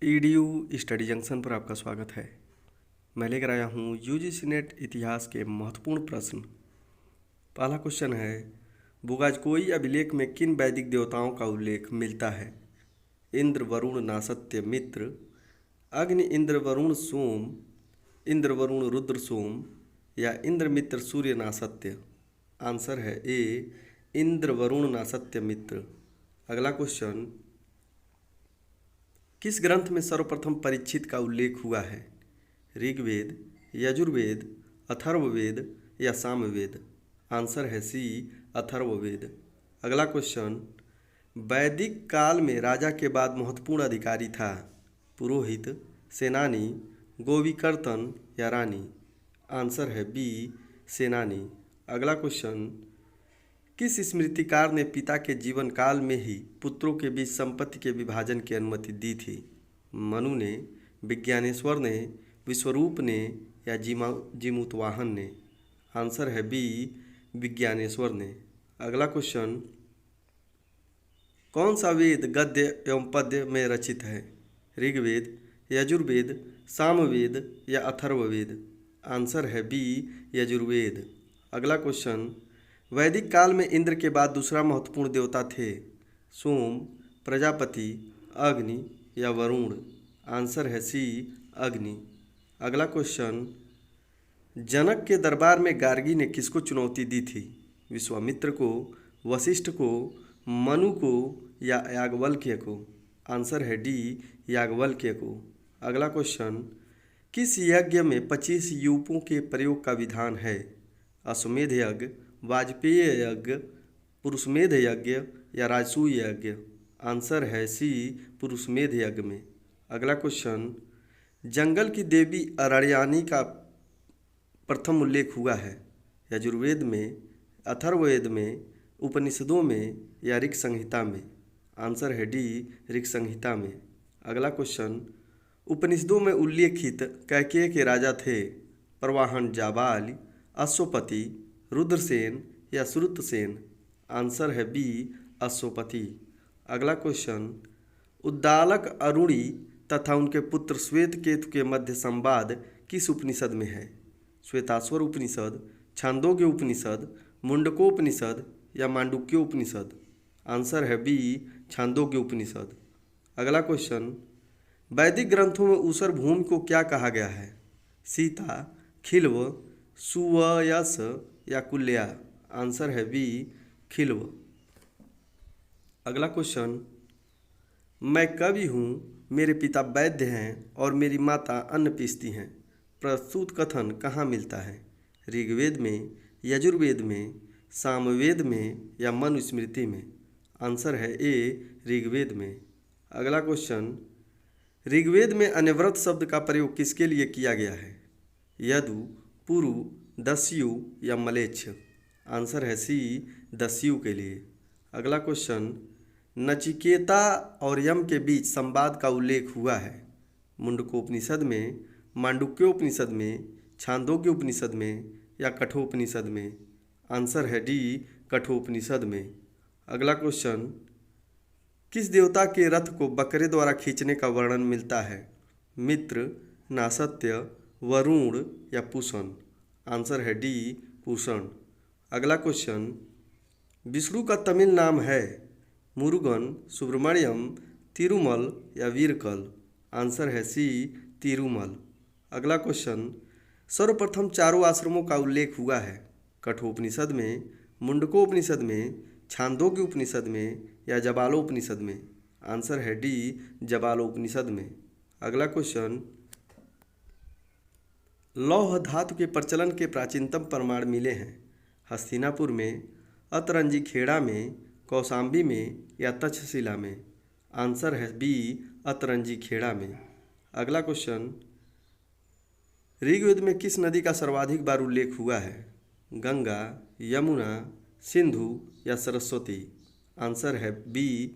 EDU study junction पर आपका स्वागत है। मैं लेकर आया हूँ यूजीसी नेट इतिहास के महत्वपूर्ण प्रश्न। पहला क्वेश्चन है, बुगाजकोई अभिलेख में किन वैदिक देवताओं का उल्लेख मिलता है? इंद्र, वरुण, नासत्य, मित्र, अग्नि, इंद्र, वरुण, सोम, इंद्र, वरुण, रुद्र, सोम या इंद्र, मित्र, सूर्य, नासत्य। आंसर है ए, इंद्र, वरुण, नासत्य, मित्र। अगला क्वेश्चन, किस ग्रंथ में सर्वप्रथम परीक्षित का उल्लेख हुआ है? ऋग्वेद, यजुर्वेद, अथर्ववेद या सामवेद? आंसर है सी, अथर्ववेद। अगला क्वेश्चन, वैदिक काल में राजा के बाद महत्वपूर्ण अधिकारी था? पुरोहित, सेनानी, गोविकर्तन या रानी? आंसर है बी, सेनानी। अगला क्वेश्चन, किस स्मृतिकार ने पिता के जीवन काल में ही पुत्रों के बीच संपत्ति के विभाजन की अनुमति दी थी? मनु ने, विज्ञानेश्वर ने, विश्वरूप ने या जीमूतवाहन ने? आंसर है बी, विज्ञानेश्वर ने। अगला क्वेश्चन, कौन सा वेद गद्य एवं पद्य में रचित है? ऋग्वेद, यजुर्वेद, सामवेद या अथर्ववेद? आंसर है बी, यजुर्वेद। अगला क्वेश्चन, वैदिक काल में इंद्र के बाद दूसरा महत्वपूर्ण देवता थे? सोम, प्रजापति, अग्नि या वरुण? आंसर है सी, अग्नि। अगला क्वेश्चन, जनक के दरबार में गार्गी ने किसको चुनौती दी थी? विश्वामित्र को, वशिष्ठ को, मनु को या याज्ञवल्क्य को? आंसर है डी, याज्ञवल्क्य को। अगला क्वेश्चन, किस यज्ञ में 25 यूपों के प्रयोग का विधान है? अश्वमेध यज्ञ, वाजपेय यज्ञ, पुरुषमेध यज्ञ या राजसूय यज्ञ? आंसर है सी, पुरुषमेध यज्ञ में। अगला क्वेश्चन, जंगल की देवी अरण्यानी का प्रथम उल्लेख हुआ है? यजुर्वेद में, अथर्ववेद में, उपनिषदों में या ऋक् संहिता में? आंसर है डी, ऋक् संहिता में। अगला क्वेश्चन, उपनिषदों में उल्लेखित कैकेय के राजा थे? प्रवाहन, जाबाल, अश्वपति, रुद्रसेन या श्रुतसेन? आंसर है बी, अश्वपति। अगला क्वेश्चन, उद्दालक अरुणी तथा उनके पुत्र श्वेत केतु के मध्य संवाद किस उपनिषद में है? श्वेताश्वर उपनिषद, छांदोग्य उपनिषद, मुंडकोपनिषद या मांडुक्योपनिषद? आंसर है बी, छांदोग्य उपनिषद। अगला क्वेश्चन, वैदिक ग्रंथों में ऊसर भूमि को क्या कहा गया है? सीता, खिल्व, सुवयस या कुल्या? आंसर है बी, खिल्व। अगला क्वेश्चन, मैं कवि हूँ, मेरे पिता वैद्य हैं और मेरी माता अन्न पीसती हैं। प्रस्तुत कथन कहाँ मिलता है? ऋग्वेद में, यजुर्वेद में, सामवेद में या मनुस्मृति में? आंसर है ए, ऋग्वेद में। अगला क्वेश्चन, ऋग्वेद में अनवरत शब्द का प्रयोग किसके लिए किया गया है? यदु, पुरु, दस्यु या मलेच्छ? आंसर है सी, दस्यु के लिए। अगला क्वेश्चन, नचिकेता और यम के बीच संवाद का उल्लेख हुआ है? मुंडकोपनिषद में, मांडुक्योपनिषद में, छांदोग्य उपनिषद में या कठोपनिषद में? आंसर है डी, कठोपनिषद में। अगला क्वेश्चन, किस देवता के रथ को बकरे द्वारा खींचने का वर्णन मिलता है? मित्र, नासत्य, वरुण या पूषण? आंसर है डी, पूषण। अगला क्वेश्चन, विष्णु का तमिल नाम है? मुरुगन, सुब्रमण्यम, तिरुमल या वीरकल? आंसर है सी, तिरुमल। अगला क्वेश्चन, सर्वप्रथम चारों आश्रमों का उल्लेख हुआ है? कठोपनिषद में, मुंडकोपनिषद में, छांदोग्य उपनिषद में या जबालोपनिषद में? आंसर है डी, जबालोपनिषद में। अगला क्वेश्चन, लौह धातु के प्रचलन के प्राचीनतम प्रमाण मिले हैं? हस्तिनापुर में, अतरंजी खेड़ा में, कौशाम्बी में या तक्षशिला में? आंसर है बी, अतरंजी खेड़ा में। अगला क्वेश्चन, ऋग्वेद में किस नदी का सर्वाधिक बार उल्लेख हुआ है? गंगा, यमुना, सिंधु या सरस्वती? आंसर है बी,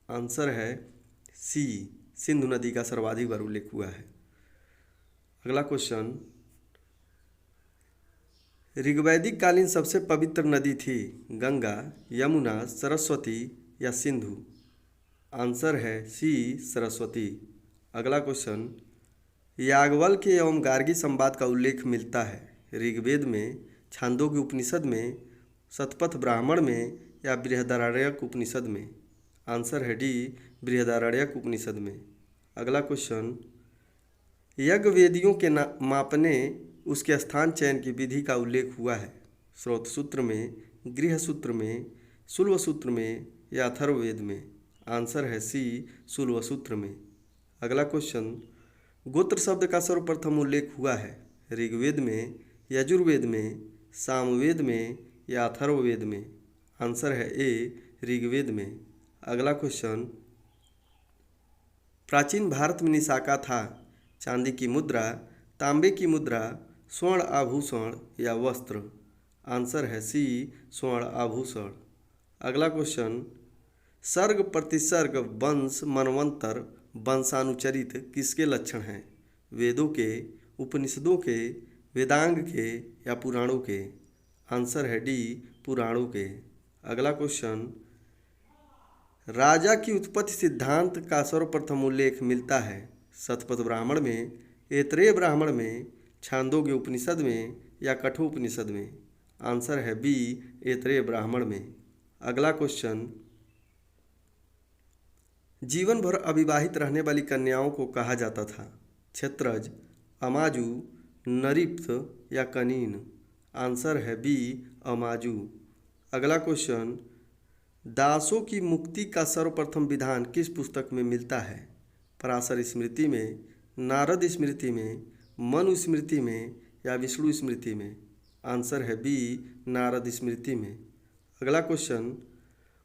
आंसर है सी, सिंधु नदी का सर्वाधिक बार उल्लेख हुआ है। अगला क्वेश्चन, ऋग्वैदिक कालीन सबसे पवित्र नदी थी? गंगा, यमुना, सरस्वती या सिंधु? आंसर है सी सरस्वती। अगला क्वेश्चन, याज्ञवल्क्य एवं गार्गी संवाद का उल्लेख मिलता है ऋग्वेद में, छांदोग्य उपनिषद में, शतपथ ब्राह्मण में या बृहदारण्यक उपनिषद में। आंसर है डी बृहदारण्यक उपनिषद में। अगला क्वेश्चन, यज्ञ वेदियों के मापने उसके स्थान चयन की विधि का उल्लेख हुआ है स्रोत सूत्र में, गृह सूत्र में, शुल्व सूत्र में या अथर्ववेद में। आंसर है सी शुल्व सूत्र में। अगला क्वेश्चन, गोत्र शब्द का सर्वप्रथम उल्लेख हुआ है ऋग्वेद में, यजुर्वेद में, सामवेद में या अथर्ववेद में। आंसर है ए ऋग्वेद में। अगला क्वेश्चन, प्राचीन भारत में निशाका था चांदी की मुद्रा, तांबे की मुद्रा, स्वर्ण आभूषण या वस्त्र। आंसर है सी स्वर्ण आभूषण। अगला क्वेश्चन, सर्ग प्रतिसर्ग वंश मनवंतर वंशानुचरित किसके लक्षण हैं? वेदों के, उपनिषदों के, वेदांग के या पुराणों के। आंसर है डी पुराणों के। अगला क्वेश्चन, राजा की उत्पत्ति सिद्धांत का सर्वप्रथम उल्लेख मिलता है शतपथ ब्राह्मण में, ऐतरेय ब्राह्मण में, छांदोग्य उपनिषद में या कठोपनिषद में। आंसर है बी ऐतरेय ब्राह्मण में। अगला क्वेश्चन, जीवन भर अविवाहित रहने वाली कन्याओं को कहा जाता था क्षत्रज, अमाजू, नरिप्त या कनीन। आंसर है बी अमाजू। अगला क्वेश्चन, दासों की मुक्ति का सर्वप्रथम विधान किस पुस्तक में मिलता है? पराशर स्मृति में, नारद स्मृति में, मनु स्मृति में या विष्णु स्मृति में। आंसर है बी नारद स्मृति में। अगला क्वेश्चन,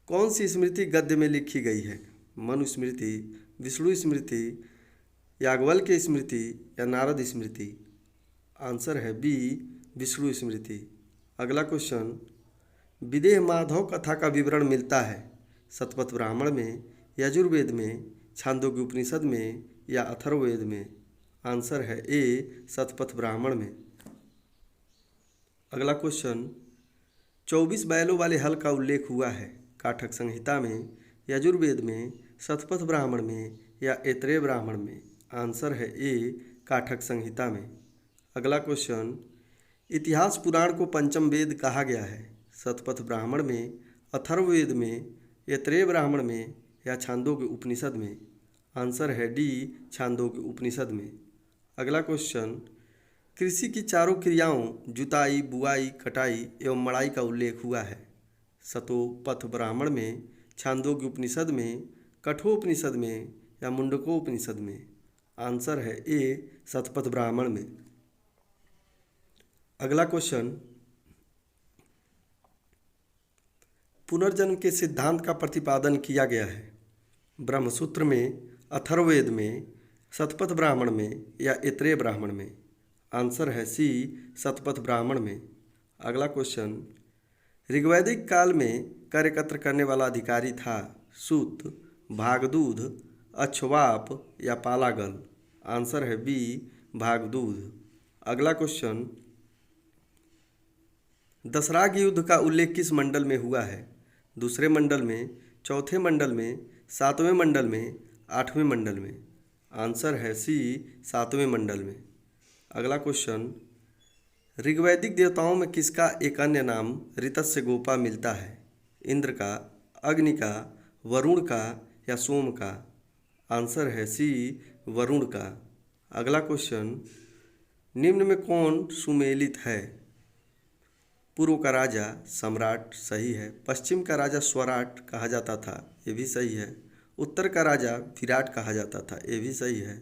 कौन सी स्मृति गद्य में लिखी गई है? मनु स्मृति, विष्णु स्मृति, याज्ञवल्क्य स्मृति या नारद स्मृति। आंसर है बी विष्णु स्मृति। अगला क्वेश्चन, विदेह माधव कथा का विवरण मिलता है शतपथ ब्राह्मण में, यजुर्वेद में, छांदोग्य उपनिषद में या अथर्ववेद में। आंसर है ए शतपथ ब्राह्मण में। अगला क्वेश्चन, 24 बैलों वाले हल का उल्लेख हुआ है काठक संहिता में, यजुर्वेद में, शतपथ ब्राह्मण में या ऐतरेय ब्राह्मण में। आंसर है ए काठक संहिता में। अगला क्वेश्चन, इतिहास पुराण को पंचम वेद कहा गया है शतपथ ब्राह्मण में, अथर्ववेद में, ऐतरेय ब्राह्मण में या छांदोग्य उपनिषद में। आंसर है डी छांदोग्य उपनिषद में। अगला क्वेश्चन, कृषि की चारों क्रियाओं जुताई, बुआई, कटाई एवं मड़ाई का उल्लेख हुआ है शतोपथ ब्राह्मण में, छांदोग्य उपनिषद में, कठोपनिषद में या मुंडकोपनिषद में। आंसर है ए शतपथ ब्राह्मण में। अगला क्वेश्चन, पुनर्जन्म के सिद्धांत का प्रतिपादन किया गया है ब्रह्मसूत्र में, अथर्ववेद में, शतपथ ब्राह्मण में या ऐतरेय ब्राह्मण में। आंसर है सी शतपथ ब्राह्मण में। अगला क्वेश्चन, ऋग्वैदिक काल में कर एकत्र करने वाला अधिकारी था सूत, भागदूध, अक्षवाप या पालागल। आंसर है बी भागदूध। अगला क्वेश्चन, दशराग युद्ध का उल्लेख किस मंडल में हुआ है? दूसरे मंडल में, चौथे मंडल में, सातवें मंडल में, आठवें मंडल में। आंसर है सी सातवें मंडल में। अगला क्वेश्चन, ऋग्वैदिक देवताओं में किसका एक अन्य नाम ऋतस्य गोपा मिलता है? इंद्र का, अग्नि का, वरुण का या सोम का। आंसर है सी वरुण का। अगला क्वेश्चन, निम्न में कौन सुमेलित है? पूर्व का राजा सम्राट सही है, पश्चिम का राजा स्वराट कहा जाता था ये भी सही है, उत्तर का राजा विराट कहा जाता था ये भी सही है,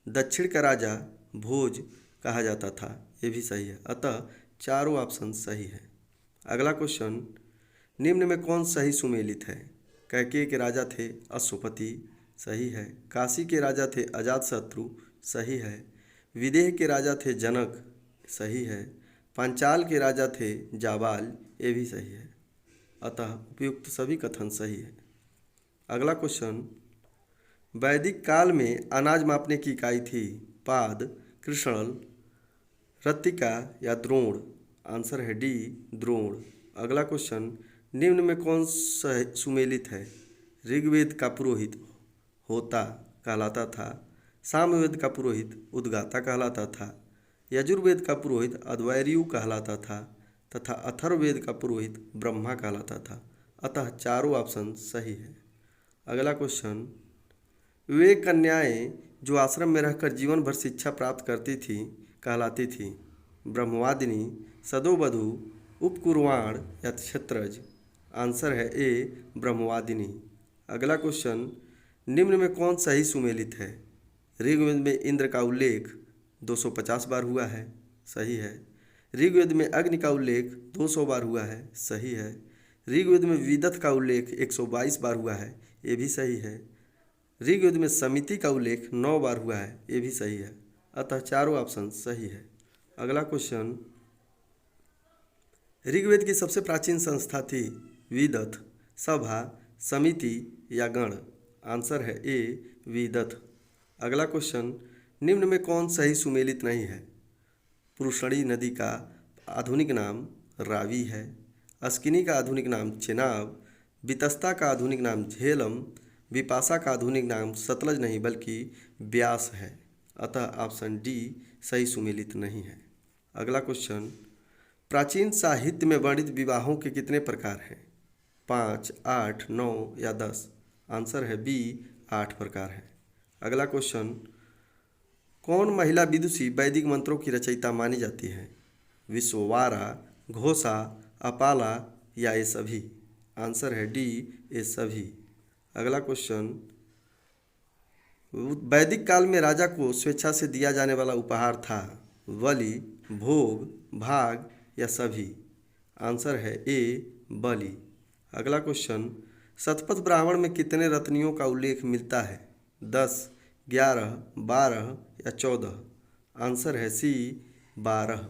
दक्षिण का राजा भोज कहा जाता था ये भी सही है। अतः चारों ऑप्शन सही है। अगला क्वेश्चन, निम्न में कौन सही सुमेलित है? कैकेयी के राजा थे अश्वपति सही है, काशी के राजा थे अजातशत्रु सही है, विदेह के राजा थे जनक सही है, पांचाल के राजा थे जाबाल ये भी सही है। अतः उपयुक्त सभी कथन सही है। अगला क्वेश्चन, वैदिक काल में अनाज मापने की इकाई थी पाद, कृष्णल, रत्तिका या द्रोण। आंसर है डी द्रोण। अगला क्वेश्चन, निम्न में कौन सुमेलित है? ऋग्वेद का पुरोहित होता कहलाता था। सामवेद का पुरोहित उद्गाता कहलाता था। यजुर्वेद का पुरोहित अध्वर्यु कहलाता था तथा अथर्ववेद का पुरोहित ब्रह्मा कहलाता था। अतः चारों ऑप्शन सही है। अगला क्वेश्चन, वे कन्याएं जो आश्रम में रहकर जीवन भर शिक्षा प्राप्त करती थी कहलाती थी ब्रह्मवादिनी, सदोवधू, उपकुर्वाण या क्षत्रज। आंसर है ए ब्रह्मवादिनी। अगला क्वेश्चन, निम्न में कौन सही सुमेलित है? ऋग्वेद में इंद्र का उल्लेख 250 बार हुआ है, सही है। ऋग्वेद में अग्नि का उल्लेख 200 बार हुआ है, सही है। ऋग्वेद में विदथ का उल्लेख 122 बार हुआ है, ये भी सही है। ऋग्वेद में समिति का उल्लेख 9 बार हुआ है, ये भी सही है। अतः चारों ऑप्शन सही है। अगला क्वेश्चन, ऋग्वेद की सबसे प्राचीन संस्था थी विदथ, सभा, समिति या गण। आंसर है ए विदथ। अगला क्वेश्चन, निम्न में कौन सही सुमेलित नहीं है? पुरुषणी नदी का आधुनिक नाम रावी है। अस्किनी का आधुनिक नाम चेनाब, वितस्ता का आधुनिक नाम झेलम, विपाशा का आधुनिक नाम सतलज नहीं बल्कि ब्यास है। अतः ऑप्शन डी सही सुमेलित नहीं है। अगला क्वेश्चन, प्राचीन साहित्य में वर्णित विवाहों के कितने प्रकार हैं? 5, 8, 9 या 10। आंसर है बी 8 प्रकार है। अगला क्वेश्चन, कौन महिला विदुषी वैदिक मंत्रों की रचयिता मानी जाती है? विश्ववारा, घोषा, अपाला या ये सभी। आंसर है डी ये सभी। अगला क्वेश्चन, वैदिक काल में राजा को स्वेच्छा से दिया जाने वाला उपहार था बलि, भोग, भाग या सभी। आंसर है ए बलि। अगला क्वेश्चन, शतपथ ब्राह्मण में कितने रत्नियों का उल्लेख मिलता है? 10, 11, 12 या 14। आंसर है सी 12।